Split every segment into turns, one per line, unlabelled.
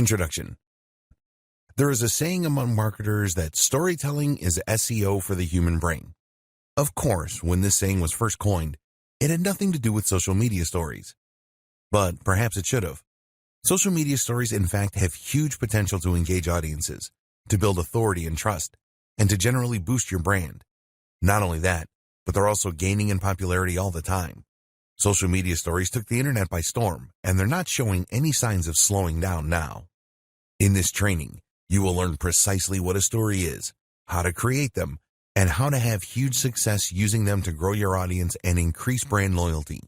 Introduction. There is a saying among marketers that storytelling is SEO for the human brain. Of course, when this saying was first coined, it had nothing to do with social media stories. But perhaps it should have. Social media stories, in fact, have huge potential to engage audiences, to build authority and trust, and to generally boost your brand. Not only that, but they're also gaining in popularity all the time. Social media stories took the internet by storm, and they're not showing any signs of slowing down now. In this training, you will learn precisely what a story is, how to create them, and how to have huge success using them to grow your audience and increase brand loyalty.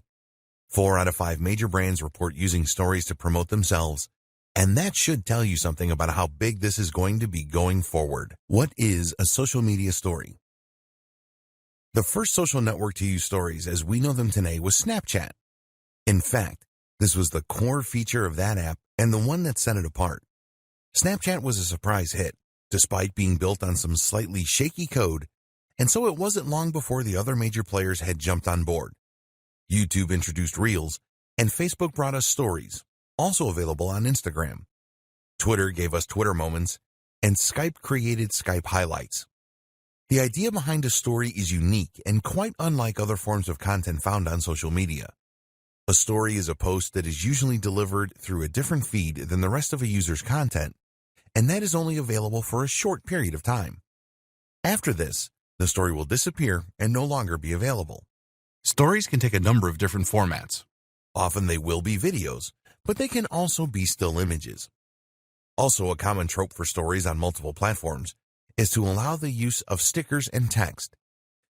4 out of 5 major brands report using stories to promote themselves, and that should tell you something about how big this is going to be going forward. What is a social media story? The first social network to use stories as we know them today was Snapchat. In fact, this was the core feature of that app and the one that set it apart. Snapchat was a surprise hit, despite being built on some slightly shaky code, and so it wasn't long before the other major players had jumped on board. YouTube introduced Reels, and Facebook brought us Stories, also available on Instagram. Twitter gave us Twitter Moments, and Skype created Skype Highlights. The idea behind a story is unique and quite unlike other forms of content found on social media. A story is a post that is usually delivered through a different feed than the rest of a user's content, and that is only available for a short period of time. After this, the story will disappear and no longer be available. Stories can take a number of different formats. Often they will be videos, but they can also be still images. Also, a common trope for stories on multiple platforms is to allow the use of stickers and text.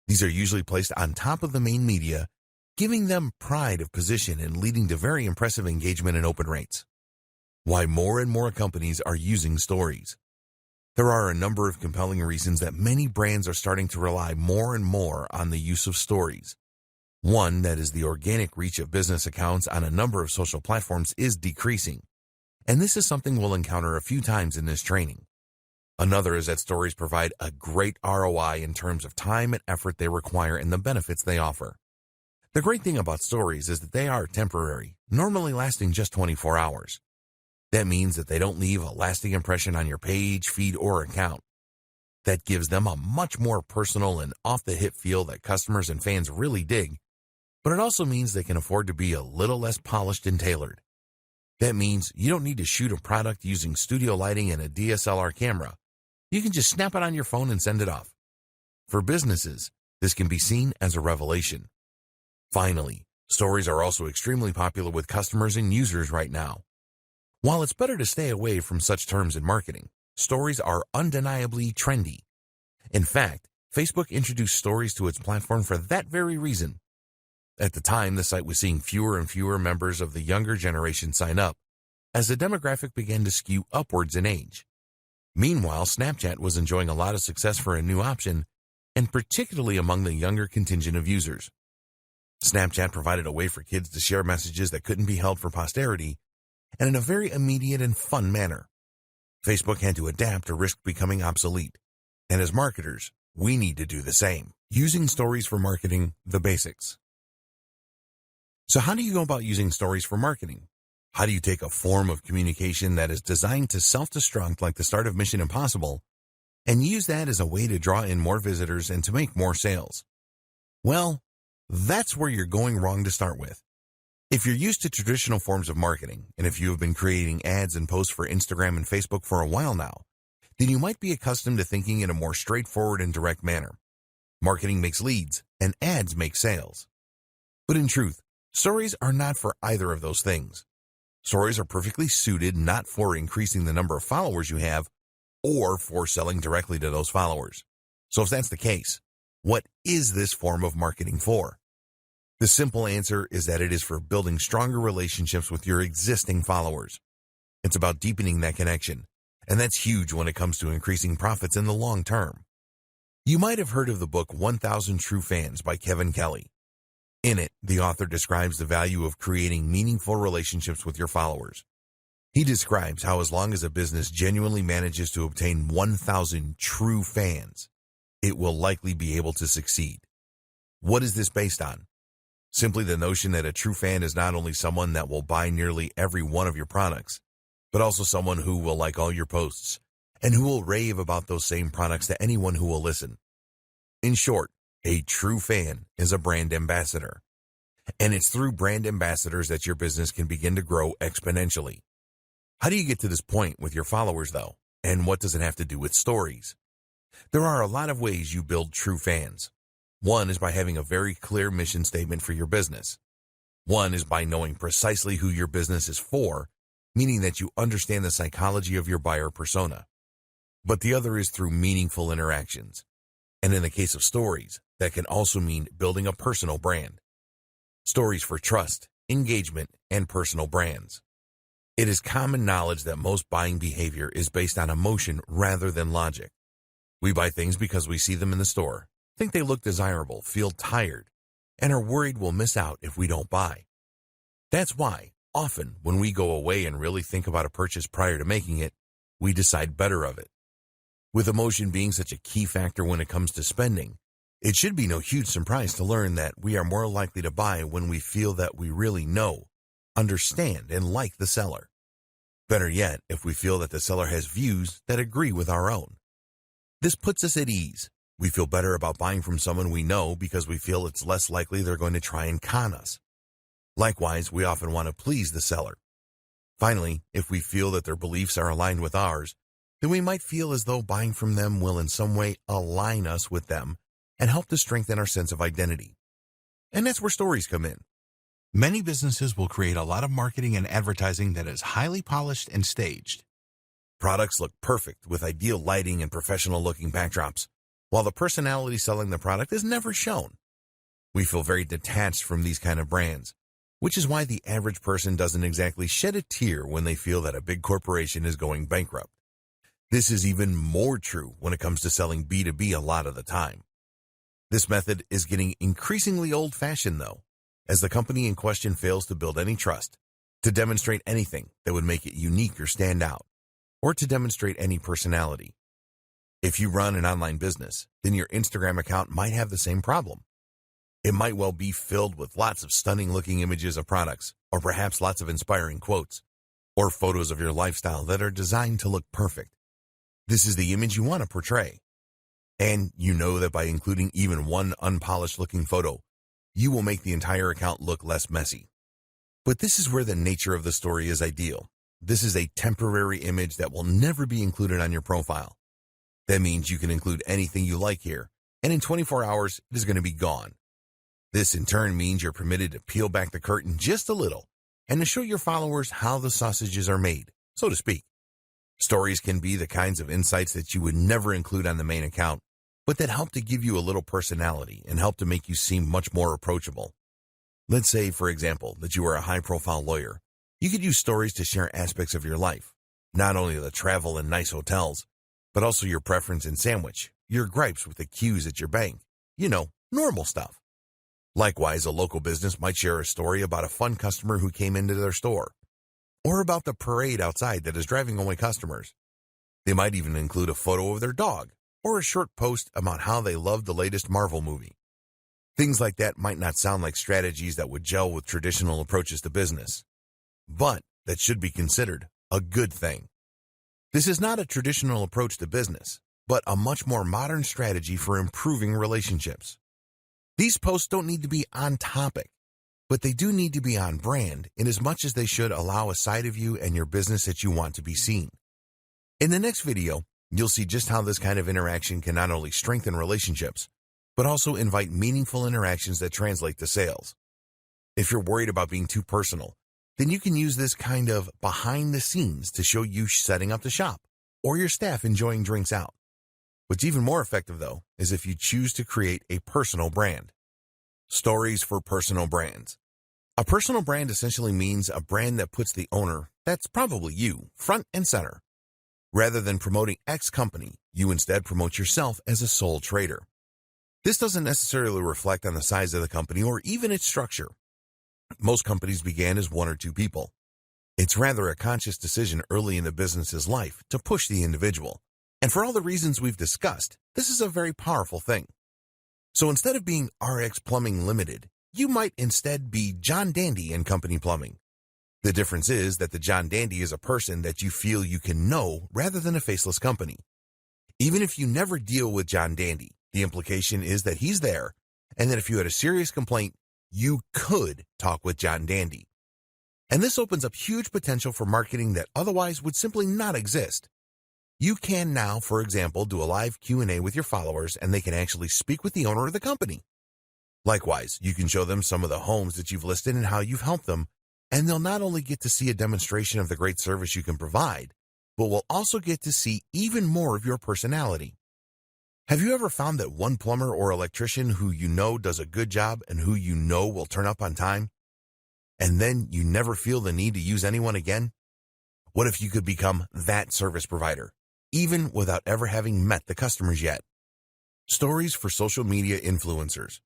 These are usually placed on top of the main media, giving them pride of position and leading to very impressive engagement and open rates. Why more and more companies are using stories. There are a number of compelling reasons that many brands are starting to rely more and more on the use of stories. One, that is the organic reach of business accounts on a number of social platforms is decreasing, and this is something we'll encounter a few times in this training. Another is that stories provide a great ROI in terms of time and effort they require and the benefits they offer. The great thing about stories is that they are temporary, normally lasting just 24 hours. That means that they don't leave a lasting impression on your page, feed, or account. That gives them a much more personal and off-the-hip feel that customers and fans really dig, but it also means they can afford to be a little less polished and tailored. That means you don't need to shoot a product using studio lighting and a DSLR camera. You can just snap it on your phone and send it off. For businesses, this can be seen as a revelation. Finally, stories are also extremely popular with customers and users right now. While it's better to stay away from such terms in marketing, stories are undeniably trendy. In fact, Facebook introduced stories to its platform for that very reason. At the time, the site was seeing fewer and fewer members of the younger generation sign up, as the demographic began to skew upwards in age. Meanwhile, Snapchat was enjoying a lot of success for a new option, and particularly among the younger contingent of users. Snapchat provided a way for kids to share messages that couldn't be held for posterity, and in a very immediate and fun manner. Facebook had to adapt or risk becoming obsolete, and as marketers, we need to do the same. Using stories for marketing, the basics. So how do you go about using stories for marketing? How do you take a form of communication that is designed to self-destruct like the start of Mission Impossible and use that as a way to draw in more visitors and to make more sales? Well, that's where you're going wrong to start with. If you're used to traditional forms of marketing, and if you have been creating ads and posts for Instagram and Facebook for a while now, then you might be accustomed to thinking in a more straightforward and direct manner. Marketing makes leads, and ads make sales. But in truth, stories are not for either of those things. Stories are perfectly suited not for increasing the number of followers you have or for selling directly to those followers. So if that's the case, what is this form of marketing for? The simple answer is that it is for building stronger relationships with your existing followers. It's about deepening that connection, and that's huge when it comes to increasing profits in the long term. You might have heard of the book 1,000 True Fans by Kevin Kelly. In it, the author describes the value of creating meaningful relationships with your followers. He describes how as long as a business genuinely manages to obtain 1,000 true fans, it will likely be able to succeed. What is this based on? Simply the notion that a true fan is not only someone that will buy nearly every one of your products, but also someone who will like all your posts and who will rave about those same products to anyone who will listen. In short, a true fan is a brand ambassador. And it's through brand ambassadors that your business can begin to grow exponentially. How do you get to this point with your followers, though? And what does it have to do with stories? There are a lot of ways you build true fans. One is by having a very clear mission statement for your business. One is by knowing precisely who your business is for, meaning that you understand the psychology of your buyer persona. But the other is through meaningful interactions. And in the case of stories, that can also mean building a personal brand. Stories for trust, engagement, and personal brands. It is common knowledge that most buying behavior is based on emotion rather than logic. We buy things because we see them in the store, think they look desirable, feel tired, and are worried we'll miss out if we don't buy. That's why, often, when we go away and really think about a purchase prior to making it, we decide better of it. With emotion being such a key factor when it comes to spending, it should be no huge surprise to learn that we are more likely to buy when we feel that we really know, understand, and like the seller. Better yet, if we feel that the seller has views that agree with our own. This puts us at ease. We feel better about buying from someone we know because we feel it's less likely they're going to try and con us. Likewise, we often want to please the seller. Finally, if we feel that their beliefs are aligned with ours, then we might feel as though buying from them will in some way align us with them and help to strengthen our sense of identity. And that's where stories come in. Many businesses will create a lot of marketing and advertising that is highly polished and staged. Products look perfect with ideal lighting and professional-looking backdrops, while the personality selling the product is never shown. We feel very detached from these kind of brands, which is why the average person doesn't exactly shed a tear when they feel that a big corporation is going bankrupt. This is even more true when it comes to selling B2B a lot of the time. This method is getting increasingly old-fashioned, though, as the company in question fails to build any trust, to demonstrate anything that would make it unique or stand out, or to demonstrate any personality. If you run an online business, then your Instagram account might have the same problem. It might well be filled with lots of stunning-looking images of products, or perhaps lots of inspiring quotes, or photos of your lifestyle that are designed to look perfect. This is the image you want to portray. And you know that by including even one unpolished-looking photo, you will make the entire account look less messy. But this is where the nature of the story is ideal. This is a temporary image that will never be included on your profile. That means you can include anything you like here, and in 24 hours, it is going to be gone. This in turn means you're permitted to peel back the curtain just a little and to show your followers how the sausages are made, so to speak. Stories can be the kinds of insights that you would never include on the main account, but that help to give you a little personality and help to make you seem much more approachable. Let's say, for example, that you are a high-profile lawyer. You could use stories to share aspects of your life, not only the travel and nice hotels, but also your preference in sandwich, your gripes with the queues at your bank, normal stuff. Likewise, a local business might share a story about a fun customer who came into their store, or about the parade outside that is driving away customers. They might even include a photo of their dog, or a short post about how they love the latest Marvel movie. Things like that might not sound like strategies that would gel with traditional approaches to business, but that should be considered a good thing. This is not a traditional approach to business, but a much more modern strategy for improving relationships. These posts don't need to be on topic, but they do need to be on brand in as much as they should allow a side of you and your business that you want to be seen. In the next video, you'll see just how this kind of interaction can not only strengthen relationships, but also invite meaningful interactions that translate to sales. If you're worried about being too personal, then you can use this kind of behind the scenes to show you setting up the shop, or your staff enjoying drinks out. What's even more effective, though, is if you choose to create a personal brand. Stories for personal brands. A personal brand essentially means a brand that puts the owner, that's probably you, front and center. Rather than promoting X company, you instead promote yourself as a sole trader. This doesn't necessarily reflect on the size of the company or even its structure. Most companies began as one or two people. It's rather a conscious decision early in the business's life to push the individual. And for all the reasons we've discussed, this is a very powerful thing. So instead of being RX Plumbing Limited, you might instead be John Dandy and Company Plumbing. The difference is that the John Dandy is a person that you feel you can know rather than a faceless company. Even if you never deal with John Dandy, the implication is that he's there, and that if you had a serious complaint, you could talk with John Dandy. And this opens up huge potential for marketing that otherwise would simply not exist. You can now, for example, do a live Q&A with your followers, and they can actually speak with the owner of the company. Likewise, you can show them some of the homes that you've listed and how you've helped them, and they'll not only get to see a demonstration of the great service you can provide, but will also get to see even more of your personality. Have you ever found that one plumber or electrician who you know does a good job and who you know will turn up on time, and then you never feel the need to use anyone again? What if you could become that service provider, even without ever having met the customers yet? Stories for social media influencers.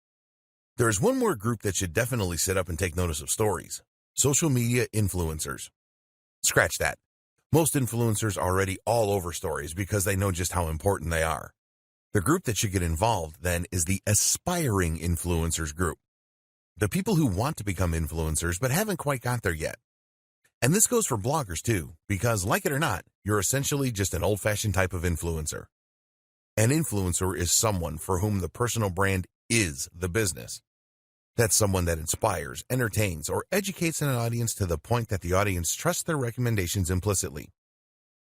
There is one more group that should definitely sit up and take notice of stories: social media influencers. Scratch that. Most influencers are already all over stories because they know just how important they are. The group that should get involved then is the aspiring influencers group. The people who want to become influencers but haven't quite got there yet. And this goes for bloggers too, because like it or not, you're essentially just an old-fashioned type of influencer. An influencer is someone for whom the personal brand is the business. That's someone that inspires, entertains, or educates an audience to the point that the audience trusts their recommendations implicitly.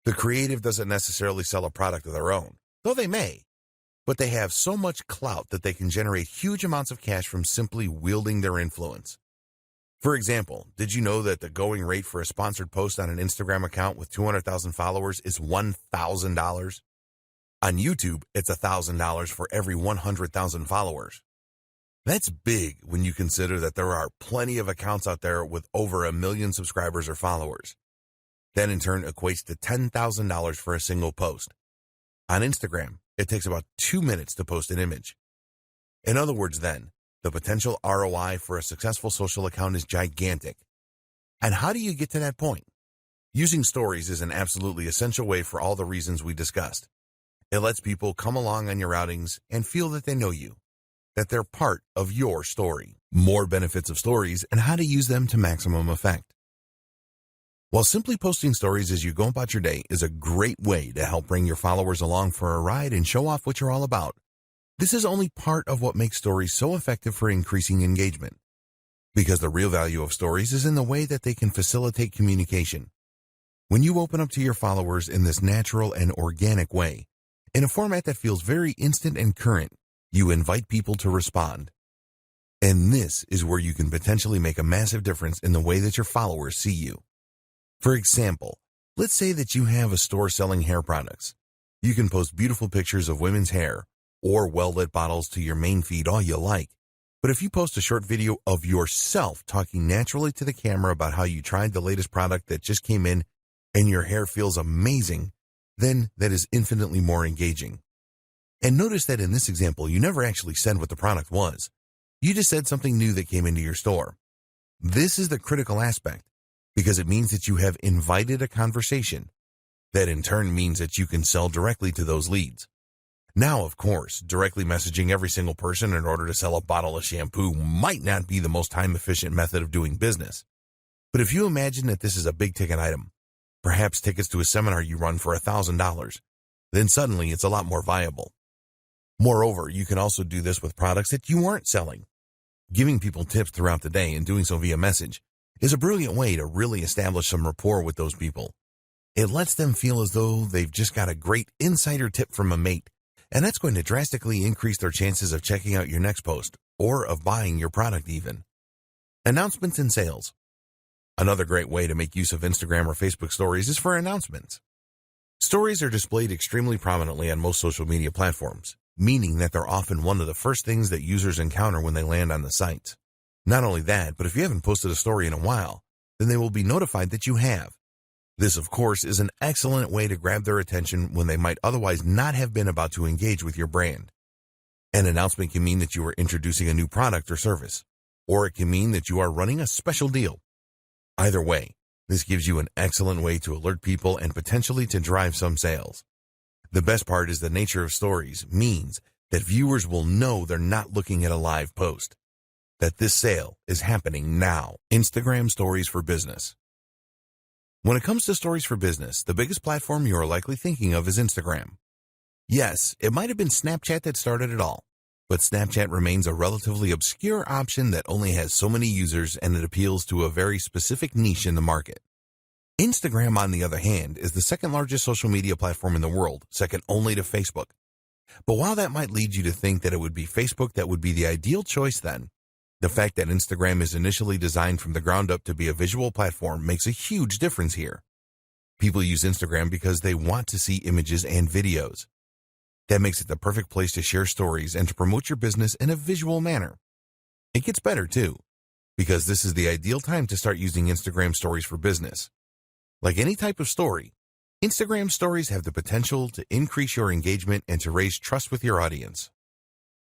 The creative doesn't necessarily sell a product of their own, though they may, but they have so much clout that they can generate huge amounts of cash from simply wielding their influence. For example, did you know that the going rate for a sponsored post on an Instagram account with 200,000 followers is $1,000? On YouTube, it's $1,000 for every 100,000 followers. That's big when you consider that there are plenty of accounts out there with over 1 million subscribers or followers. That in turn equates to $10,000 for a single post. On Instagram, it takes about 2 minutes to post an image. In other words then, the potential ROI for a successful social account is gigantic. And how do you get to that point? Using stories is an absolutely essential way for all the reasons we discussed. It lets people come along on your outings and feel that they know you, that they're part of your story. More benefits of stories and how to use them to maximum effect. While simply posting stories as you go about your day is a great way to help bring your followers along for a ride and show off what you're all about, this is only part of what makes stories so effective for increasing engagement. Because the real value of stories is in the way that they can facilitate communication. When you open up to your followers in this natural and organic way, in a format that feels very instant and current, you invite people to respond. And this is where you can potentially make a massive difference in the way that your followers see you. For example, let's say that you have a store selling hair products. You can post beautiful pictures of women's hair or well-lit bottles to your main feed all you like. But if you post a short video of yourself talking naturally to the camera about how you tried the latest product that just came in and your hair feels amazing, then that is infinitely more engaging. And notice that in this example, you never actually said what the product was. You just said something new that came into your store. This is the critical aspect, because it means that you have invited a conversation. That in turn means that you can sell directly to those leads. Now, of course, directly messaging every single person in order to sell a bottle of shampoo might not be the most time-efficient method of doing business. But if you imagine that this is a big-ticket item, perhaps tickets to a seminar you run for $1,000, then suddenly it's a lot more viable. Moreover, you can also do this with products that you aren't selling. Giving people tips throughout the day and doing so via message is a brilliant way to really establish some rapport with those people. It lets them feel as though they've just got a great insider tip from a mate, and that's going to drastically increase their chances of checking out your next post or of buying your product even. Announcements and sales. Another great way to make use of Instagram or Facebook stories is for announcements. Stories are displayed extremely prominently on most social media platforms, meaning that they're often one of the first things that users encounter when they land on the site. Not only that, but if you haven't posted a story in a while, then they will be notified that you have. This, of course, is an excellent way to grab their attention when they might otherwise not have been about to engage with your brand. An announcement can mean that you are introducing a new product or service, or it can mean that you are running a special deal. Either way, this gives you an excellent way to alert people and potentially to drive some sales. The best part is the nature of stories means that viewers will know they're not looking at a live post, that this sale is happening now. Instagram Stories for Business. When it comes to stories for business, the biggest platform you are likely thinking of is Instagram. Yes, it might have been Snapchat that started it all, but Snapchat remains a relatively obscure option that only has so many users and it appeals to a very specific niche in the market. Instagram, on the other hand, is the second largest social media platform in the world, second only to Facebook. But while that might lead you to think that it would be Facebook that would be the ideal choice then, the fact that Instagram is initially designed from the ground up to be a visual platform makes a huge difference here. People use Instagram because they want to see images and videos. That makes it the perfect place to share stories and to promote your business in a visual manner. It gets better too, because this is the ideal time to start using Instagram stories for business. Like any type of story, Instagram stories have the potential to increase your engagement and to raise trust with your audience.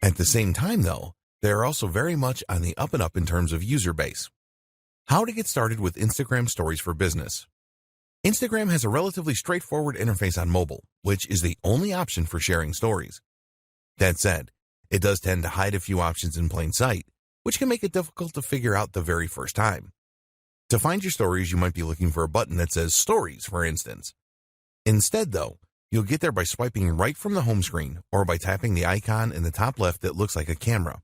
At the same time, though, they are also very much on the up and up in terms of user base. How to get started with Instagram stories for business. Instagram has a relatively straightforward interface on mobile, which is the only option for sharing stories. That said, it does tend to hide a few options in plain sight, which can make it difficult to figure out the very first time. To find your stories, you might be looking for a button that says Stories, for instance. Instead, though, you'll get there by swiping right from the home screen or by tapping the icon in the top left that looks like a camera.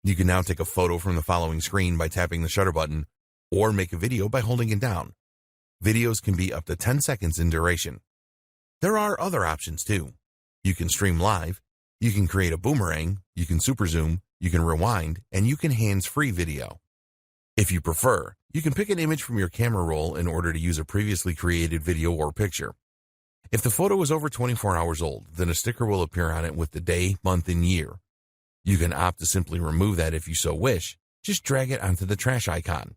You can now take a photo from the following screen by tapping the shutter button or make a video by holding it down. Videos can be up to 10 seconds in duration. There are other options too. You can stream live, you can create a boomerang, you can super zoom, you can rewind, and you can hands-free video. If you prefer, you can pick an image from your camera roll in order to use a previously created video or picture. If the photo is over 24 hours old, then a sticker will appear on it with the day, month, and year. You can opt to simply remove that if you so wish. Just drag it onto the trash icon.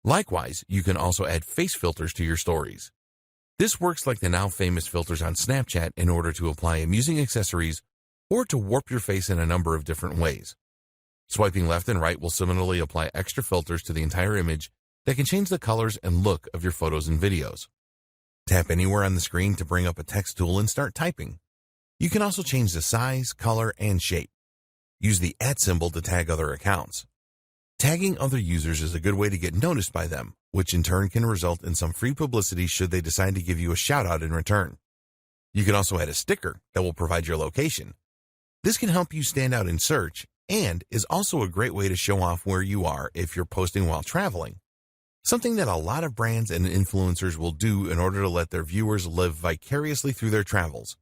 Likewise, you can also add face filters to your stories. This works like the now famous filters on Snapchat in order to apply amusing accessories or to warp your face in a number of different ways. Swiping left and right will similarly apply extra filters to the entire image that can change the colors and look of your photos and videos. Tap anywhere on the screen to bring up a text tool and start typing. You can also change the size, color, and shape. Use the @ symbol to tag other accounts. Tagging other users is a good way to get noticed by them, which in turn can result in some free publicity should they decide to give you a shout out in return. You can also add a sticker that will provide your location. This can help you stand out in search and is also a great way to show off where you are if you're posting while traveling, something that a lot of brands and influencers will do in order to let their viewers live vicariously through their travels.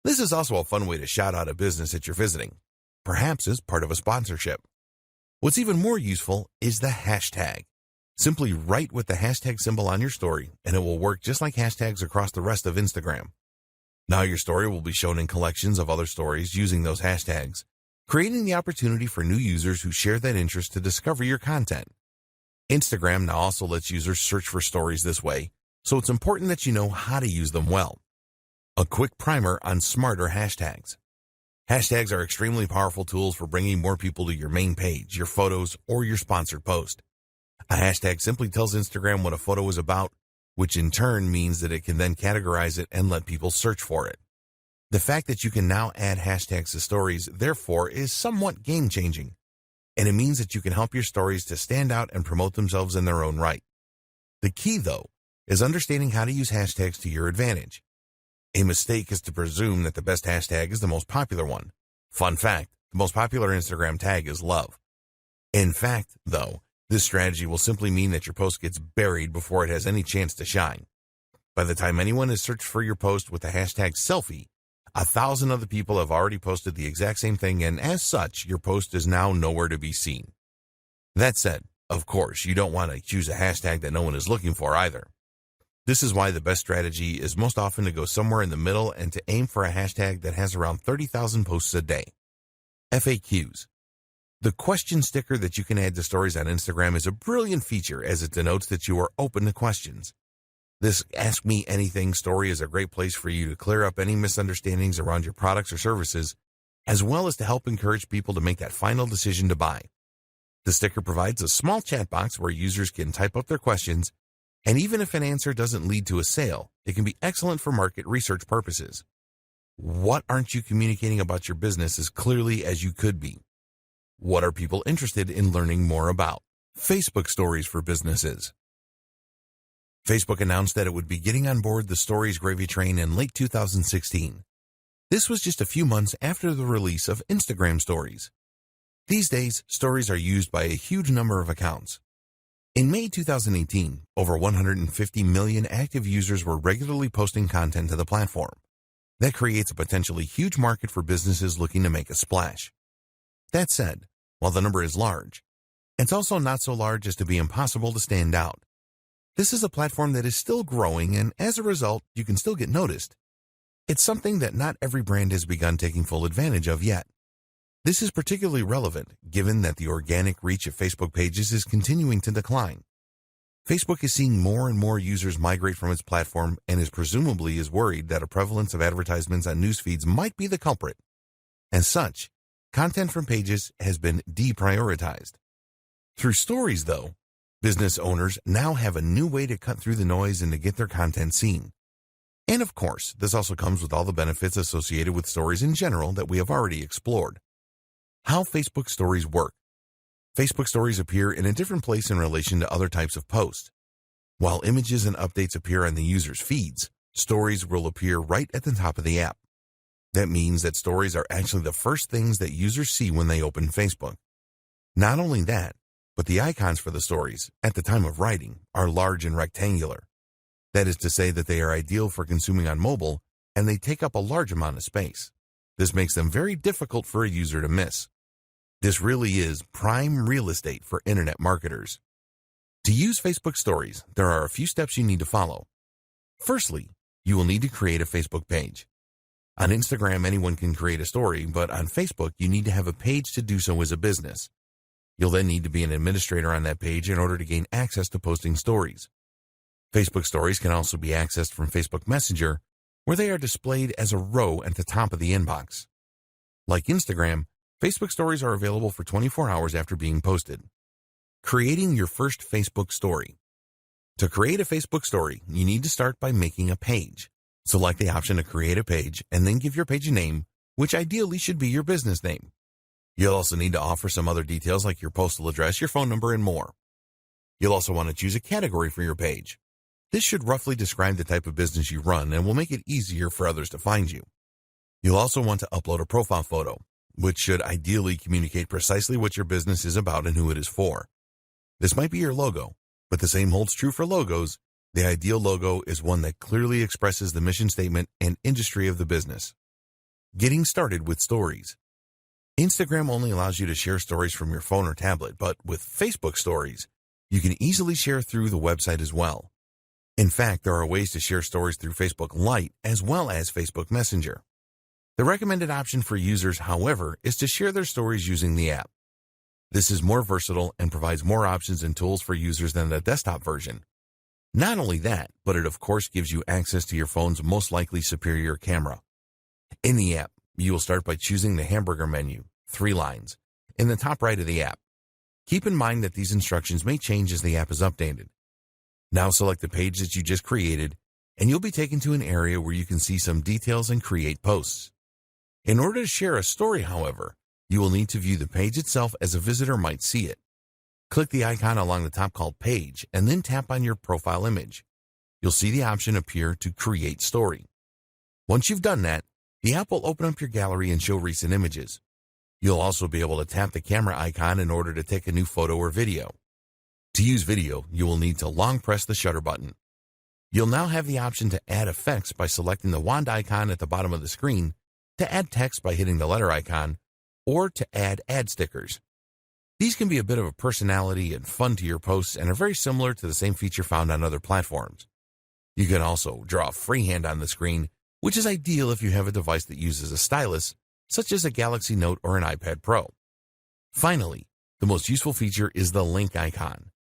This is also a fun way to shout out a business that you're visiting, perhaps as part of a sponsorship. What's even more useful is the hashtag. Simply write with the hashtag symbol on your story, and it will work just like hashtags across the rest of Instagram. Now your story will be shown in collections of other stories using those hashtags, creating the opportunity for new users who share that interest to discover your content. Instagram now also lets users search for stories this way, so it's important that you know how to use them well. A quick primer on smarter hashtags. Hashtags are extremely powerful tools for bringing more people to your main page, your photos, or your sponsored post. A hashtag simply tells Instagram what a photo is about, which in turn means that it can then categorize it and let people search for it. The fact that you can now add hashtags to stories, therefore, is somewhat game-changing, and it means that you can help your stories to stand out and promote themselves in their own right. The key, though, is understanding how to use hashtags to your advantage. A mistake is to presume that the best hashtag is the most popular one. Fun fact, the most popular Instagram tag is love. In fact, though, this strategy will simply mean that your post gets buried before it has any chance to shine. By the time anyone has searched for your post with the hashtag selfie, 1,000 other people have already posted the exact same thing, and as such, your post is now nowhere to be seen. That said, of course, you don't want to choose a hashtag that no one is looking for either. This is why the best strategy is most often to go somewhere in the middle and to aim for a hashtag that has around 30,000 posts a day. FAQs. The question sticker that you can add to stories on Instagram is a brilliant feature as it denotes that you are open to questions. This Ask Me Anything story is a great place for you to clear up any misunderstandings around your products or services, as well as to help encourage people to make that final decision to buy. The sticker provides a small chat box where users can type up their questions, and even if an answer doesn't lead to a sale, it can be excellent for market research purposes. What aren't you communicating about your business as clearly as you could be? What are people interested in learning more about? Facebook stories for businesses. Facebook announced that it would be getting on board the Stories gravy train in late 2016. This was just a few months after the release of Instagram Stories. These days, Stories are used by a huge number of accounts. In May 2018, over 150 million active users were regularly posting content to the platform. That creates a potentially huge market for businesses looking to make a splash. That said, while the number is large, it's also not so large as to be impossible to stand out. This is a platform that is still growing, and as a result, you can still get noticed. It's something that not every brand has begun taking full advantage of yet. This is particularly relevant given that the organic reach of Facebook pages is continuing to decline. Facebook is seeing more and more users migrate from its platform and is presumably worried that a prevalence of advertisements on news feeds might be the culprit. As such, content from pages has been deprioritized. Through Stories, though, business owners now have a new way to cut through the noise and to get their content seen. And of course, this also comes with all the benefits associated with Stories in general that we have already explored. How Facebook Stories work. Facebook Stories appear in a different place in relation to other types of posts. While images and updates appear on the user's feeds, Stories will appear right at the top of the app. That means that Stories are actually the first things that users see when they open Facebook. Not only that, but the icons for the Stories, at the time of writing, are large and rectangular. That is to say that they are ideal for consuming on mobile, and they take up a large amount of space. This makes them very difficult for a user to miss. This really is prime real estate for internet marketers. To use Facebook Stories, there are a few steps you need to follow. Firstly, you will need to create a Facebook page. On Instagram, anyone can create a story, but on Facebook, you need to have a page to do so as a business. You'll then need to be an administrator on that page in order to gain access to posting stories. Facebook Stories can also be accessed from Facebook Messenger, where they are displayed as a row at the top of the inbox. Like Instagram, Facebook Stories are available for 24 hours after being posted. Creating your first Facebook story. To create a Facebook story, you need to start by making a page. Select the option to create a page and then give your page a name, which ideally should be your business name. You'll also need to offer some other details like your postal address, your phone number, and more. You'll also want to choose a category for your page. This should roughly describe the type of business you run and will make it easier for others to find you. You'll also want to upload a profile photo, which should ideally communicate precisely what your business is about and who it is for. This might be your logo, but the same holds true for logos. The ideal logo is one that clearly expresses the mission statement and industry of the business. Getting started with Stories. Instagram only allows you to share stories from your phone or tablet, but with Facebook Stories, you can easily share through the website as well. In fact, there are ways to share stories through Facebook Lite as well as Facebook Messenger. The recommended option for users, however, is to share their stories using the app. This is more versatile and provides more options and tools for users than the desktop version. Not only that, but it of course gives you access to your phone's most likely superior camera. In the app, you will start by choosing the hamburger menu, 3 lines, in the top right of the app. Keep in mind that these instructions may change as the app is updated. Now select the page that you just created, and you'll be taken to an area where you can see some details and create posts. In order to share a story, however, you will need to view the page itself as a visitor might see it. Click the icon along the top called Page, and then tap on your profile image. You'll see the option appear to Create Story. Once you've done that, the app will open up your gallery and show recent images. You'll also be able to tap the camera icon in order to take a new photo or video. To use video, you will need to long press the shutter button. You'll now have the option to add effects by selecting the wand icon at the bottom of the screen, to add text by hitting the letter icon, or to add ad stickers. These can be a bit of a personality and fun to your posts and are very similar to the same feature found on other platforms. You can also draw freehand on the screen, which is ideal if you have a device that uses a stylus, such as a Galaxy Note or an iPad Pro. Finally, the most useful feature is the link icon.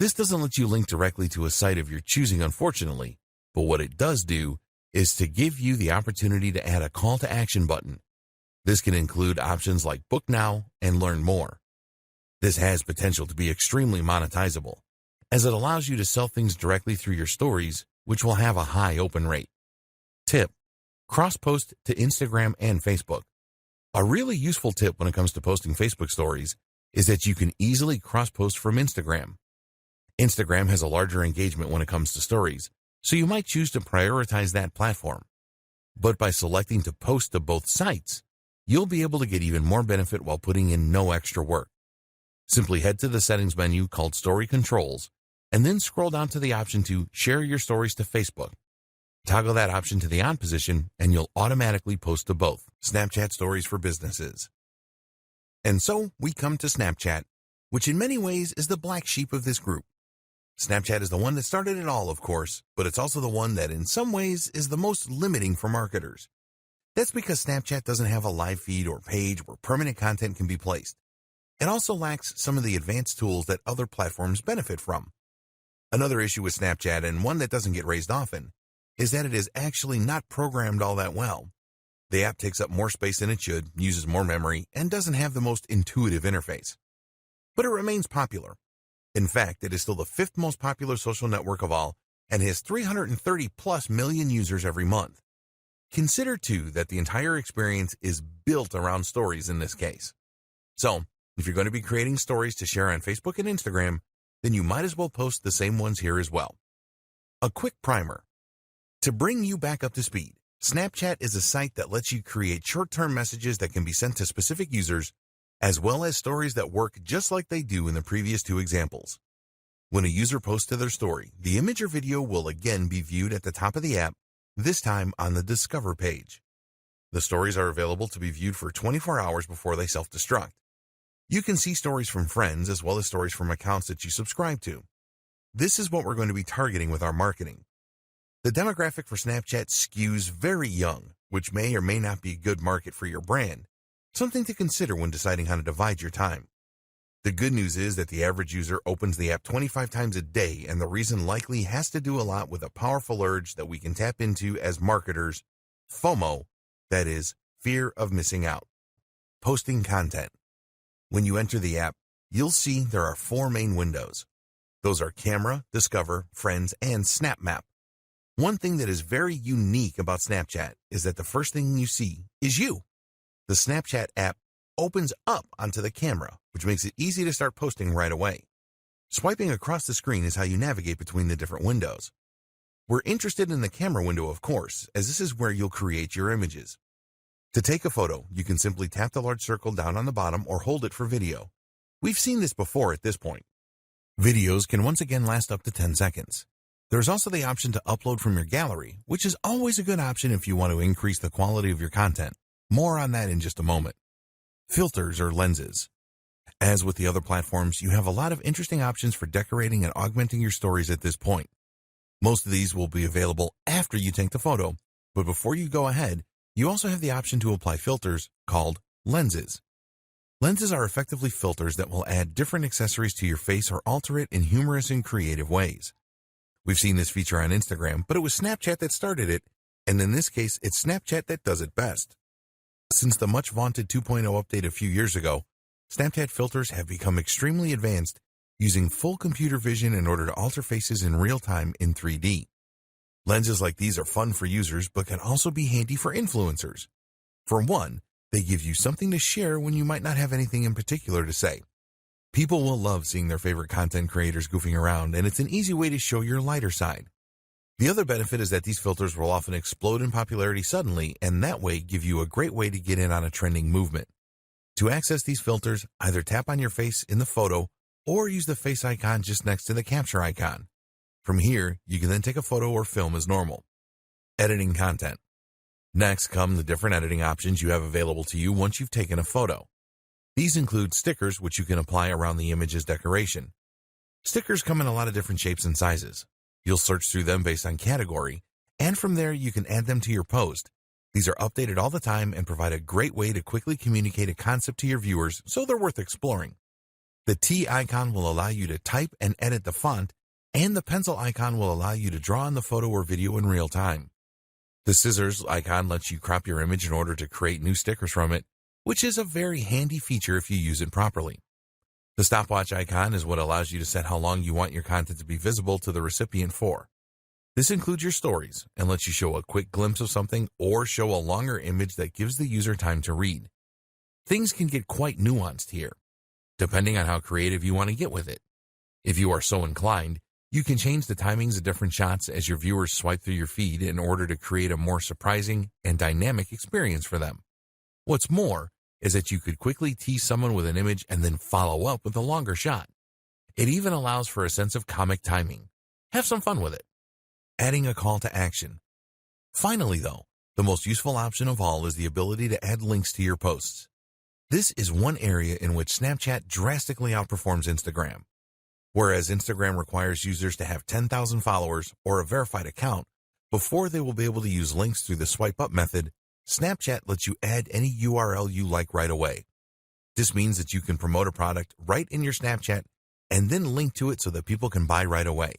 This doesn't let you link directly to a site of your choosing, unfortunately, but what it does do is to give you the opportunity to add a call to action button. This can include options like Book Now and Learn More. This has potential to be extremely monetizable, as it allows you to sell things directly through your stories, which will have a high open rate. Tip: cross-post to Instagram and Facebook. A really useful tip when it comes to posting Facebook stories is that you can easily cross-post from Instagram. Instagram has a larger engagement when it comes to stories, so you might choose to prioritize that platform. But by selecting to post to both sites, you'll be able to get even more benefit while putting in no extra work. Simply head to the settings menu called Story Controls, and then scroll down to the option to Share Your Stories to Facebook. Toggle that option to the on position, and you'll automatically post to both Snapchat Stories for businesses. And so we come to Snapchat, which in many ways is the black sheep of this group. Snapchat is the one that started it all, of course, but it's also the one that in some ways is the most limiting for marketers. That's because Snapchat doesn't have a live feed or page where permanent content can be placed. It also lacks some of the advanced tools that other platforms benefit from. Another issue with Snapchat, and one that doesn't get raised often, is that it is actually not programmed all that well. The app takes up more space than it should, uses more memory, and doesn't have the most intuitive interface. But it remains popular. In fact, it is still the 5th most popular social network of all and has 330 plus million users every month. Consider, too, that the entire experience is built around stories in this case. So, if you're going to be creating stories to share on Facebook and Instagram, then you might as well post the same ones here as well. A quick primer. To bring you back up to speed, Snapchat is a site that lets you create short-term messages that can be sent to specific users, as well as stories that work just like they do in the previous 2 examples. When a user posts to their story, the image or video will again be viewed at the top of the app, this time on the Discover page. The stories are available to be viewed for 24 hours before they self-destruct. You can see stories from friends as well as stories from accounts that you subscribe to. This is what we're going to be targeting with our marketing. The demographic for Snapchat skews very young, which may or may not be a good market for your brand, something to consider when deciding how to divide your time. The good news is that the average user opens the app 25 times a day, and the reason likely has to do a lot with a powerful urge that we can tap into as marketers, FOMO, that is, fear of missing out. Posting content. When you enter the app, you'll see there are 4 main windows. Those are Camera, Discover, Friends, and Snap Map. One thing that is very unique about Snapchat is that the first thing you see is you. The Snapchat app opens up onto the camera, which makes it easy to start posting right away. Swiping across the screen is how you navigate between the different windows. We're interested in the camera window, of course, as this is where you'll create your images. To take a photo, you can simply tap the large circle down on the bottom or hold it for video. We've seen this before at this point. Videos can once again last up to 10 seconds. There's also the option to upload from your gallery, which is always a good option if you want to increase the quality of your content. More on that in just a moment. Filters or lenses. As with the other platforms, you have a lot of interesting options for decorating and augmenting your stories at this point. Most of these will be available after you take the photo, but before you go ahead, you also have the option to apply filters called lenses. Lenses are effectively filters that will add different accessories to your face or alter it in humorous and creative ways. We've seen this feature on Instagram, but it was Snapchat that started it, and in this case, it's Snapchat that does it best. Since the much-vaunted 2.0 update a few years ago, Snapchat filters have become extremely advanced, using full computer vision in order to alter faces in real time in 3D. Lenses like these are fun for users, but can also be handy for influencers. For one, they give you something to share when you might not have anything in particular to say. People will love seeing their favorite content creators goofing around, and it's an easy way to show your lighter side. The other benefit is that these filters will often explode in popularity suddenly, and that way give you a great way to get in on a trending movement. To access these filters, either tap on your face in the photo or use the face icon just next to the capture icon. From here, you can then take a photo or film as normal. Editing content. Next come the different editing options you have available to you once you've taken a photo. These include stickers, which you can apply around the image's decoration. Stickers come in a lot of different shapes and sizes. You'll search through them based on category, and from there you can add them to your post. These are updated all the time and provide a great way to quickly communicate a concept to your viewers, so they're worth exploring. The T icon will allow you to type and edit the font, and the pencil icon will allow you to draw on the photo or video in real time. The scissors icon lets you crop your image in order to create new stickers from it, which is a very handy feature if you use it properly. The stopwatch icon is what allows you to set how long you want your content to be visible to the recipient for. This includes your stories and lets you show a quick glimpse of something or show a longer image that gives the user time to read. Things can get quite nuanced here, depending on how creative you want to get with it. If you are so inclined, you can change the timings of different shots as your viewers swipe through your feed in order to create a more surprising and dynamic experience for them. What's more is that you could quickly tease someone with an image and then follow up with a longer shot. It even allows for a sense of comic timing. Have some fun with it. Adding a call to action. Finally, though, the most useful option of all is the ability to add links to your posts. This is one area in which Snapchat drastically outperforms Instagram. Whereas Instagram requires users to have 10,000 followers or a verified account before they will be able to use links through the swipe up method, Snapchat lets you add any URL you like right away. This means that you can promote a product right in your Snapchat and then link to it so that people can buy right away.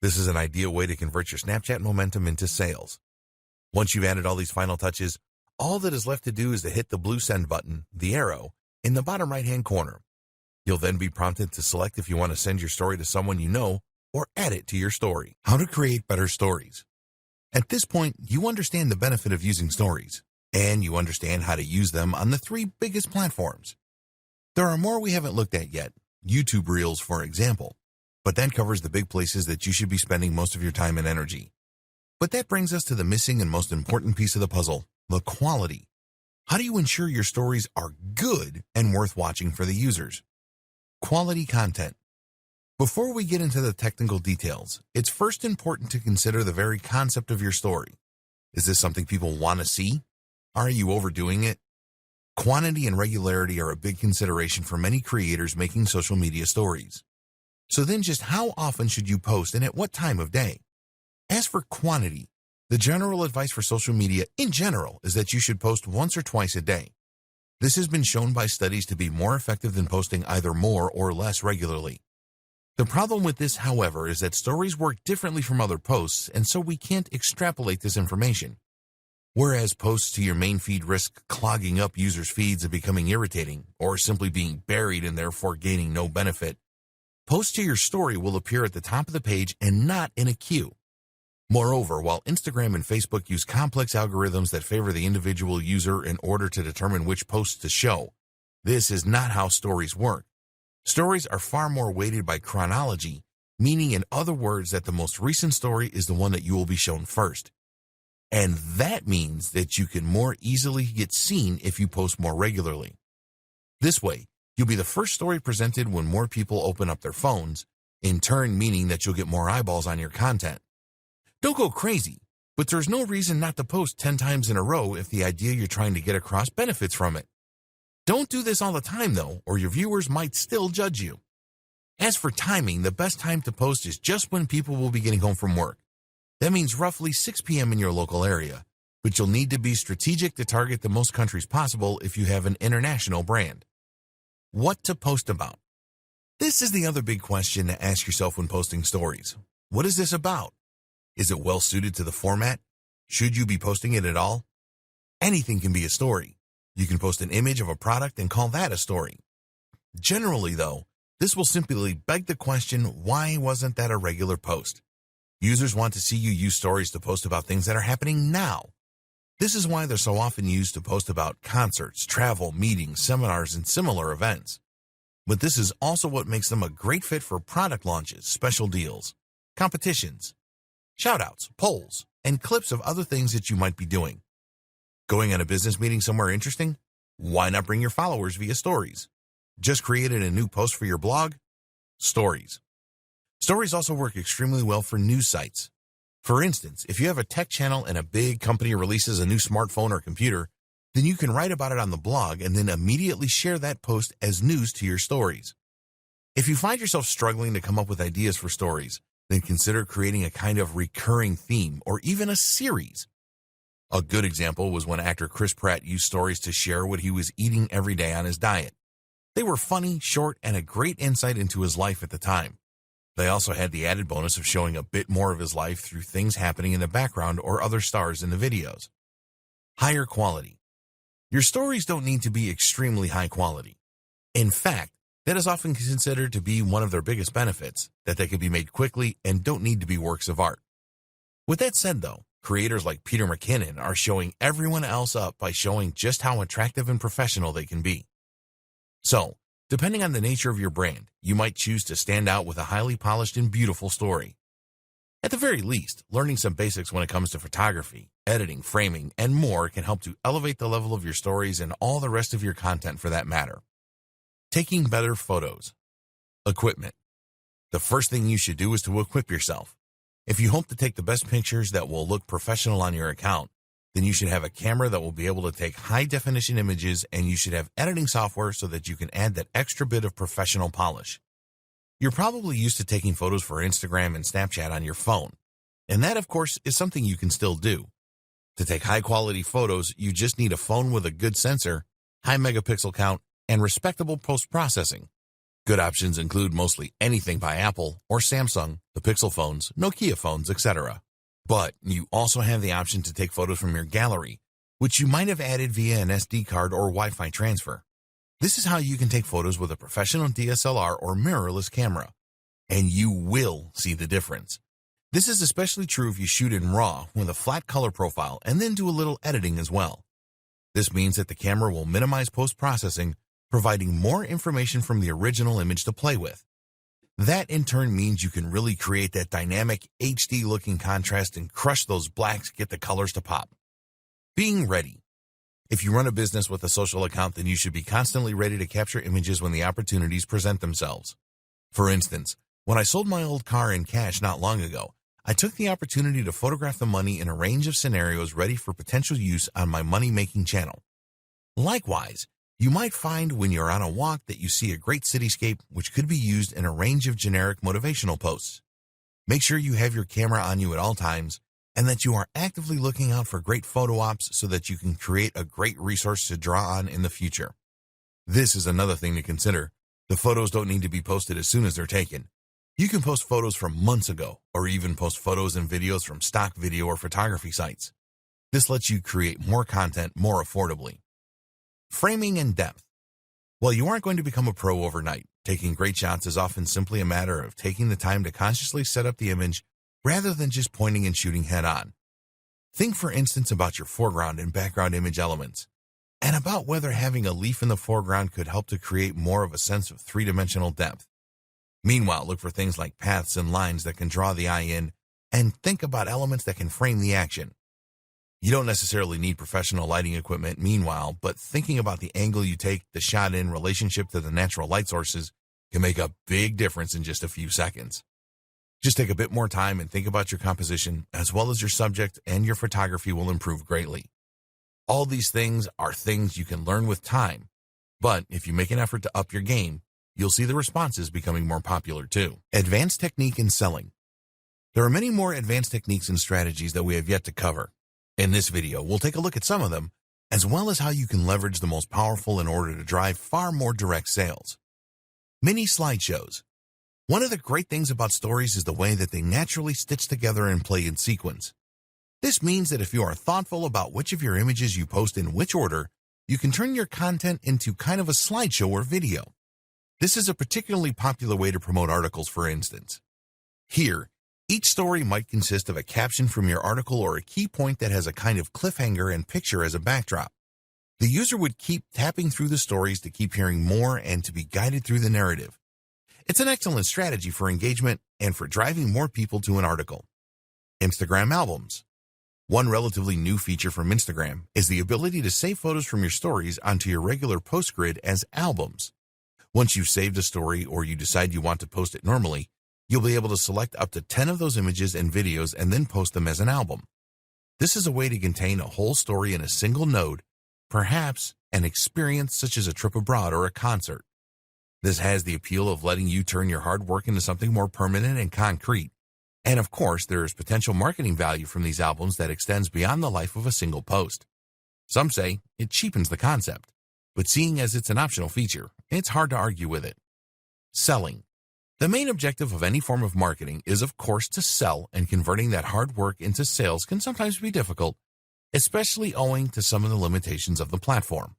This is an ideal way to convert your Snapchat momentum into sales. Once you've added all these final touches, all that is left to do is to hit the blue send button, the arrow, in the bottom right-hand corner. You'll then be prompted to select if you want to send your story to someone you know or add it to your story. How to create better stories. At this point, you understand the benefit of using stories, and you understand how to use them on the 3 biggest platforms. There are more we haven't looked at yet, YouTube Reels, for example, but that covers the big places that you should be spending most of your time and energy. But that brings us to the missing and most important piece of the puzzle, the quality. How do you ensure your stories are good and worth watching for the users? Quality content. Before we get into the technical details, it's first important to consider the very concept of your story. Is this something people want to see? Are you overdoing it? Quantity and regularity are a big consideration for many creators making social media stories. So then just how often should you post and at what time of day? As for quantity, the general advice for social media in general is that you should post once or twice a day. This has been shown by studies to be more effective than posting either more or less regularly. The problem with this, however, is that stories work differently from other posts, and so we can't extrapolate this information. Whereas posts to your main feed risk clogging up users' feeds and becoming irritating, or simply being buried and therefore gaining no benefit, posts to your story will appear at the top of the page and not in a queue. Moreover, while Instagram and Facebook use complex algorithms that favor the individual user in order to determine which posts to show, this is not how stories work. Stories are far more weighted by chronology, meaning in other words that the most recent story is the one that you will be shown first. And that means that you can more easily get seen if you post more regularly. This way, you'll be the first story presented when more people open up their phones, in turn meaning that you'll get more eyeballs on your content. Don't go crazy, but there's no reason not to post 10 times in a row if the idea you're trying to get across benefits from it. Don't do this all the time, though, or your viewers might still judge you. As for timing, the best time to post is just when people will be getting home from work. That means roughly 6 p.m. in your local area, but you'll need to be strategic to target the most countries possible if you have an international brand. What to post about? This is the other big question to ask yourself when posting stories. What is this about? Is it well suited to the format? Should you be posting it at all? Anything can be a story. You can post an image of a product and call that a story. Generally, though, this will simply beg the question, why wasn't that a regular post? Users want to see you use stories to post about things that are happening now. This is why they're so often used to post about concerts, travel, meetings, seminars, and similar events. But this is also what makes them a great fit for product launches, special deals, competitions, shoutouts, polls, and clips of other things that you might be doing. Going on a business meeting somewhere interesting? Why not bring your followers via stories? Just created a new post for your blog? Stories. Stories also work extremely well for news sites. For instance, if you have a tech channel and a big company releases a new smartphone or computer, then you can write about it on the blog and then immediately share that post as news to your stories. If you find yourself struggling to come up with ideas for stories, then consider creating a kind of recurring theme or even a series. A good example was when actor Chris Pratt used stories to share what he was eating every day on his diet. They were funny, short, and a great insight into his life at the time. They also had the added bonus of showing a bit more of his life through things happening in the background or other stars in the videos. Higher quality. Your stories don't need to be extremely high quality. In fact, that is often considered to be one of their biggest benefits, that they can be made quickly and don't need to be works of art. With that said, though, creators like Peter McKinnon are showing everyone else up by showing just how attractive and professional they can be. So, Depending on the nature of your brand, you might choose to stand out with a highly polished and beautiful story. At the very least, learning some basics when it comes to photography, editing, framing, and more can help to elevate the level of your stories and all the rest of your content for that matter. Taking better photos. Equipment. The first thing you should do is to equip yourself. If you hope to take the best pictures that will look professional on your account, then you should have a camera that will be able to take high-definition images, and you should have editing software so that you can add that extra bit of professional polish. You're probably used to taking photos for Instagram and Snapchat on your phone, and that, of course, is something you can still do. To take high-quality photos, you just need a phone with a good sensor, high megapixel count, and respectable post-processing. Good options include mostly anything by Apple or Samsung, the Pixel phones, Nokia phones, etc. But you also have the option to take photos from your gallery, which you might have added via an SD card or Wi-Fi transfer. This is how you can take photos with a professional DSLR or mirrorless camera, and you will see the difference. This is especially true if you shoot in RAW with a flat color profile and then do a little editing as well. This means that the camera will minimize post-processing, providing more information from the original image to play with. That in turn means you can really create that dynamic HD-looking contrast and crush those blacks, get the colors to pop. Being ready. If you run a business with a social account, then you should be constantly ready to capture images when the opportunities present themselves. For instance, when I sold my old car in cash not long ago, I took the opportunity to photograph the money in a range of scenarios ready for potential use on my money-making channel. Likewise, you might find when you're on a walk that you see a great cityscape which could be used in a range of generic motivational posts. Make sure you have your camera on you at all times and that you are actively looking out for great photo ops so that you can create a great resource to draw on in the future. This is another thing to consider. The photos don't need to be posted as soon as they're taken. You can post photos from months ago or even post photos and videos from stock video or photography sites. This lets you create more content more affordably. Framing and depth. While you aren't going to become a pro overnight, taking great shots is often simply a matter of taking the time to consciously set up the image rather than just pointing and shooting head-on. Think, for instance, about your foreground and background image elements, and about whether having a leaf in the foreground could help to create more of a sense of three-dimensional depth. Meanwhile, look for things like paths and lines that can draw the eye in, and think about elements that can frame the action. You don't necessarily need professional lighting equipment meanwhile, but thinking about the angle you take the shot in relationship to the natural light sources can make a big difference in just a few seconds. Just take a bit more time and think about your composition, as well as your subject, and your photography will improve greatly. All these things are things you can learn with time, but if you make an effort to up your game, you'll see the responses becoming more popular too. Advanced technique in selling. There are many more advanced techniques and strategies that we have yet to cover. In this video, we'll take a look at some of them, as well as how you can leverage the most powerful in order to drive far more direct sales. Mini slideshows. One of the great things about stories is the way that they naturally stitch together and play in sequence. This means that if you are thoughtful about which of your images you post in which order, you can turn your content into kind of a slideshow or video. This is a particularly popular way to promote articles, for instance. Here, each story might consist of a caption from your article or a key point that has a kind of cliffhanger and picture as a backdrop. The user would keep tapping through the stories to keep hearing more and to be guided through the narrative. It's an excellent strategy for engagement and for driving more people to an article. Instagram albums. One relatively new feature from Instagram is the ability to save photos from your stories onto your regular post grid as albums. Once you've saved a story or you decide you want to post it normally, you'll be able to select up to 10 of those images and videos and then post them as an album. This is a way to contain a whole story in a single node, perhaps an experience such as a trip abroad or a concert. This has the appeal of letting you turn your hard work into something more permanent and concrete. And of course, there is potential marketing value from these albums that extends beyond the life of a single post. Some say it cheapens the concept, but seeing as it's an optional feature, it's hard to argue with it. Selling. The main objective of any form of marketing is, of course, to sell, and converting that hard work into sales can sometimes be difficult, especially owing to some of the limitations of the platform.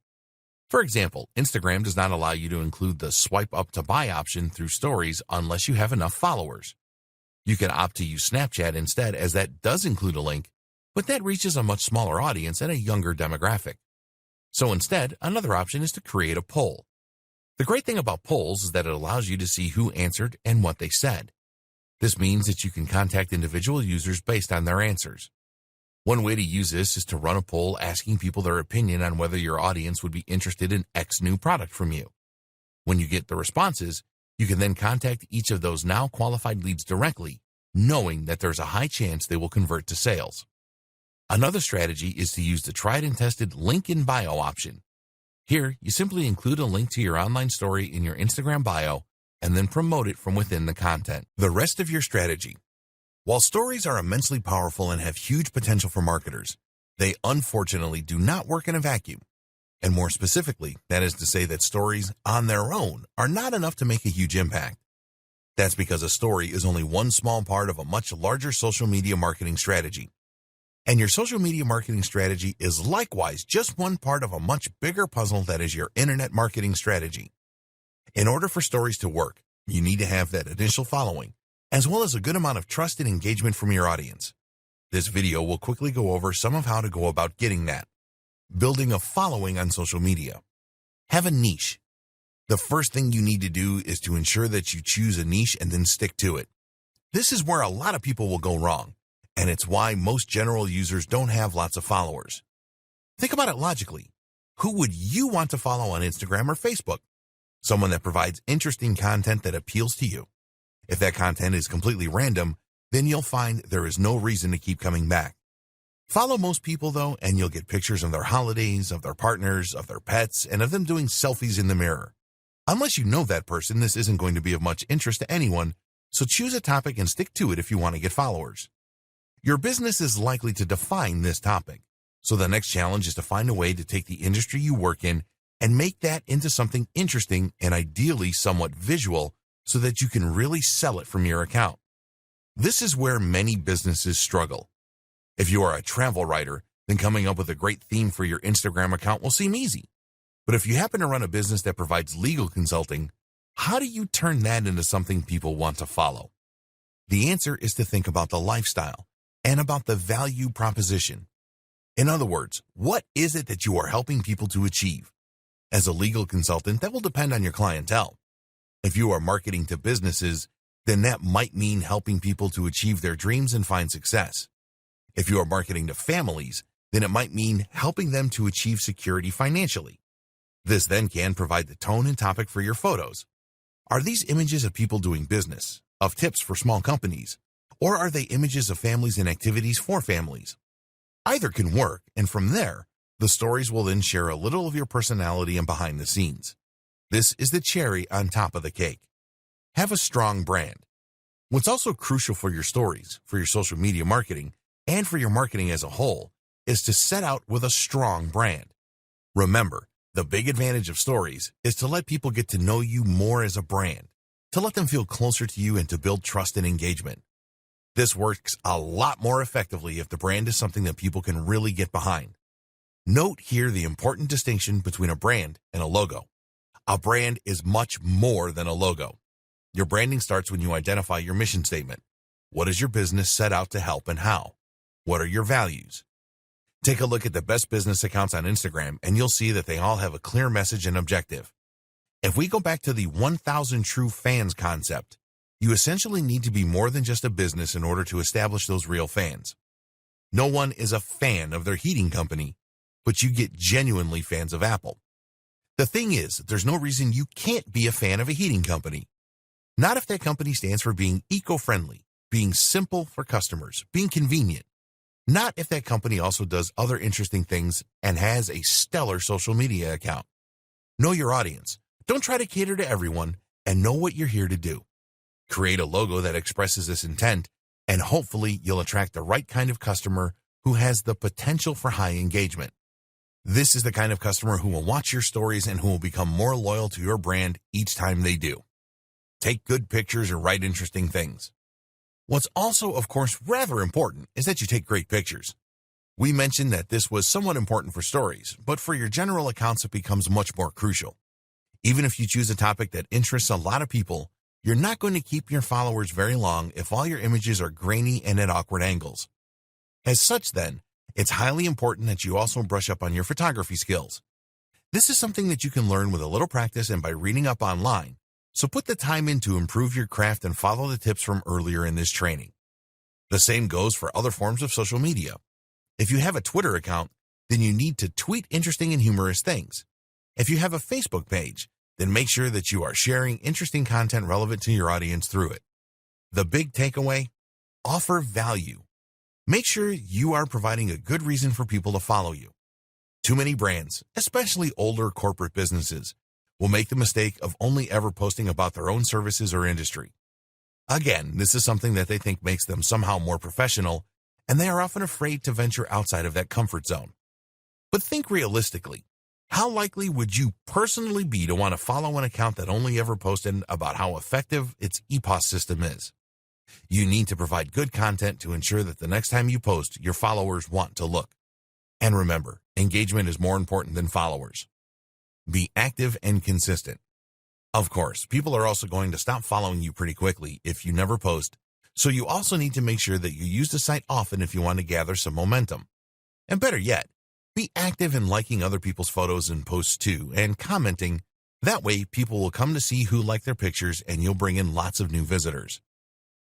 For example, Instagram does not allow you to include the swipe up to buy option through stories unless you have enough followers. You can opt to use Snapchat instead, as that does include a link, but that reaches a much smaller audience and a younger demographic. So instead, another option is to create a poll. The great thing about polls is that it allows you to see who answered and what they said. This means that you can contact individual users based on their answers. One way to use this is to run a poll asking people their opinion on whether your audience would be interested in X new product from you. When you get the responses, you can then contact each of those now qualified leads directly, knowing that there's a high chance they will convert to sales. Another strategy is to use the tried and tested link in bio option. Here, you simply include a link to your online story in your Instagram bio and then promote it from within the content. The rest of your strategy. While stories are immensely powerful and have huge potential for marketers, they unfortunately do not work in a vacuum. And more specifically, that is to say that stories on their own are not enough to make a huge impact. That's because a story is only one small part of a much larger social media marketing strategy. And your social media marketing strategy is likewise just one part of a much bigger puzzle that is your internet marketing strategy. In order for stories to work, you need to have that initial following, as well as a good amount of trust and engagement from your audience. This video will quickly go over some of how to go about getting that. Building a following on social media. Have a niche. The first thing you need to do is to ensure that you choose a niche and then stick to it. This is where a lot of people will go wrong, and it's why most general users don't have lots of followers. Think about it logically. Who would you want to follow on Instagram or Facebook? Someone that provides interesting content that appeals to you. If that content is completely random, then you'll find there is no reason to keep coming back. Follow most people, though, and you'll get pictures of their holidays, of their partners, of their pets, and of them doing selfies in the mirror. Unless you know that person, this isn't going to be of much interest to anyone, so choose a topic and stick to it if you want to get followers. Your business is likely to define this topic, so the next challenge is to find a way to take the industry you work in and make that into something interesting and ideally somewhat visual so that you can really sell it from your account. This is where many businesses struggle. If you are a travel writer, then coming up with a great theme for your Instagram account will seem easy. But if you happen to run a business that provides legal consulting, how do you turn that into something people want to follow? The answer is to think about the lifestyle and about the value proposition. In other words, what is it that you are helping people to achieve? As a legal consultant, that will depend on your clientele. If you are marketing to businesses, then that might mean helping people to achieve their dreams and find success. If you are marketing to families, then it might mean helping them to achieve security financially. This then can provide the tone and topic for your photos. Are these images of people doing business, of tips for small companies, or are they images of families and activities for families? Either can work, and from there, the stories will then share a little of your personality and behind the scenes. This is the cherry on top of the cake. Have a strong brand. What's also crucial for your stories, for your social media marketing, and for your marketing as a whole, is to set out with a strong brand. Remember, the big advantage of stories is to let people get to know you more as a brand, to let them feel closer to you and to build trust and engagement. This works a lot more effectively if the brand is something that people can really get behind. Note here the important distinction between a brand and a logo. A brand is much more than a logo. Your branding starts when you identify your mission statement. What is your business set out to help and how? What are your values? Take a look at the best business accounts on Instagram and you'll see that they all have a clear message and objective. If we go back to the 1,000 true fans concept, you essentially need to be more than just a business in order to establish those real fans. No one is a fan of their heating company, but you get genuinely fans of Apple. The thing is, there's no reason you can't be a fan of a heating company. Not if that company stands for being eco-friendly, being simple for customers, being convenient. Not if that company also does other interesting things and has a stellar social media account. Know your audience. Don't try to cater to everyone, and know what you're here to do. Create a logo that expresses this intent, and hopefully you'll attract the right kind of customer who has the potential for high engagement. This is the kind of customer who will watch your stories and who will become more loyal to your brand each time they do. Take good pictures and write interesting things. What's also, of course, rather important is that you take great pictures. We mentioned that this was somewhat important for stories, but for your general accounts it becomes much more crucial. Even if you choose a topic that interests a lot of people, you're not going to keep your followers very long if all your images are grainy and at awkward angles. As such then, it's highly important that you also brush up on your photography skills. This is something that you can learn with a little practice and by reading up online, so put the time in to improve your craft and follow the tips from earlier in this training. The same goes for other forms of social media. If you have a Twitter account, then you need to tweet interesting and humorous things. If you have a Facebook page, then make sure that you are sharing interesting content relevant to your audience through it. The big takeaway: offer value. Make sure you are providing a good reason for people to follow you. Too many brands, especially older corporate businesses, will make the mistake of only ever posting about their own services or industry. Again, this is something that they think makes them somehow more professional, and they are often afraid to venture outside of that comfort zone. But think realistically. How likely would you personally be to want to follow an account that only ever posted about how effective its EPOS system is? You need to provide good content to ensure that the next time you post, your followers want to look. And remember, engagement is more important than followers. Be active and consistent. Of course, people are also going to stop following you pretty quickly if you never post, so you also need to make sure that you use the site often if you want to gather some momentum. And better yet, be active in liking other people's photos and posts too, and commenting. That way, people will come to see who like their pictures and you'll bring in lots of new visitors.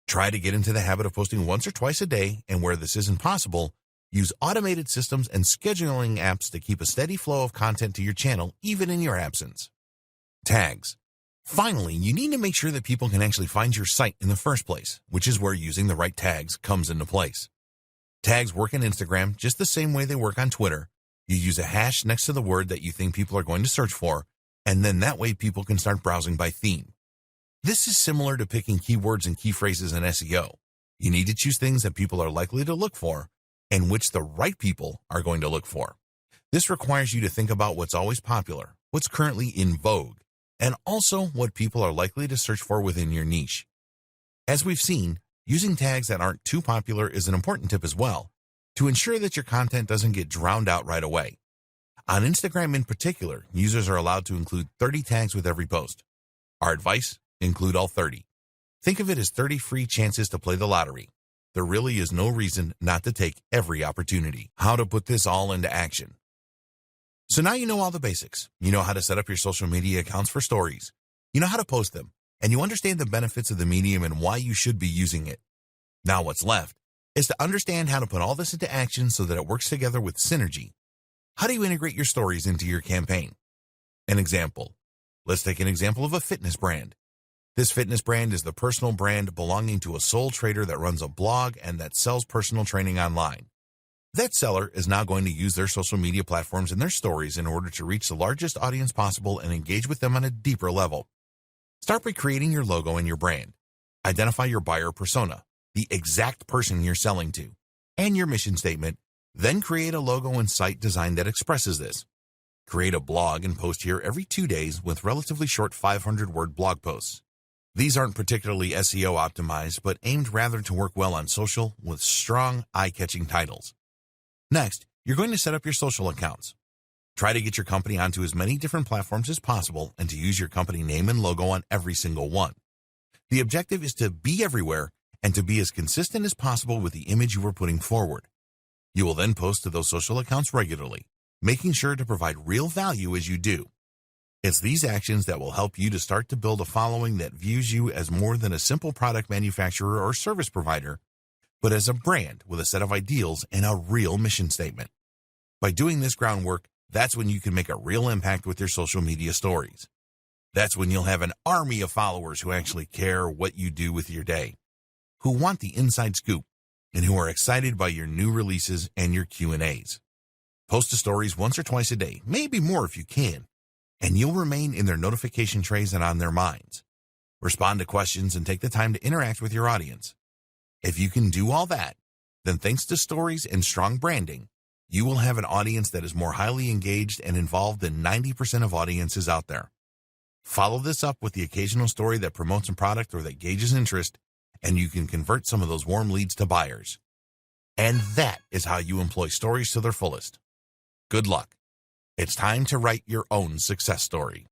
Try to get into the habit of posting once or twice a day, and where this isn't possible, use automated systems and scheduling apps to keep a steady flow of content to your channel, even in your absence. Tags. Finally, you need to make sure that people can actually find your site in the first place, which is where using the right tags comes into place. Tags work in Instagram just the same way they work on Twitter. You use a hash next to the word that you think people are going to search for, and then that way people can start browsing by theme. This is similar to picking keywords and key phrases in SEO. You need to choose things that people are likely to look for, and which the right people are going to look for. This requires you to think about what's always popular, what's currently in vogue, and also what people are likely to search for within your niche. As we've seen, using tags that aren't too popular is an important tip as well, to ensure that your content doesn't get drowned out right away. On Instagram in particular, users are allowed to include 30 tags with every post. Our advice: include all 30. Think of it as 30 free chances to play the lottery. There really is no reason not to take every opportunity. How to put this all into action. So now you know all the basics. You know how to set up your social media accounts for stories. You know how to post them, and you understand the benefits of the medium and why you should be using it. Now what's left is to understand how to put all this into action so that it works together with synergy. How do you integrate your stories into your campaign? An example. Let's take an example of a fitness brand. This fitness brand is the personal brand belonging to a sole trader that runs a blog and that sells personal training online. That seller is now going to use their social media platforms and their stories in order to reach the largest audience possible and engage with them on a deeper level. Start by creating your logo and your brand. Identify your buyer persona, the exact person you're selling to, and your mission statement. Then create a logo and site design that expresses this. Create a blog and post here every 2 days with relatively short 500-word blog posts. These aren't particularly SEO optimized, but aimed rather to work well on social with strong, eye-catching titles. Next, you're going to set up your social accounts. Try to get your company onto as many different platforms as possible and to use your company name and logo on every single one. The objective is to be everywhere and to be as consistent as possible with the image you are putting forward. You will then post to those social accounts regularly, making sure to provide real value as you do. It's these actions that will help you to start to build a following that views you as more than a simple product manufacturer or service provider, but as a brand with a set of ideals and a real mission statement. By doing this groundwork, that's when you can make a real impact with your social media stories. That's when you'll have an army of followers who actually care what you do with your day, who want the inside scoop, and who are excited by your new releases and your Q&As. Post to stories once or twice a day, maybe more if you can, and you'll remain in their notification trays and on their minds. Respond to questions and take the time to interact with your audience. If you can do all that, then thanks to stories and strong branding, you will have an audience that is more highly engaged and involved than 90% of audiences out there. Follow this up with the occasional story that promotes a product or that gauges interest, and you can convert some of those warm leads to buyers. And that is how you employ stories to their fullest. Good luck. It's time to write your own success story.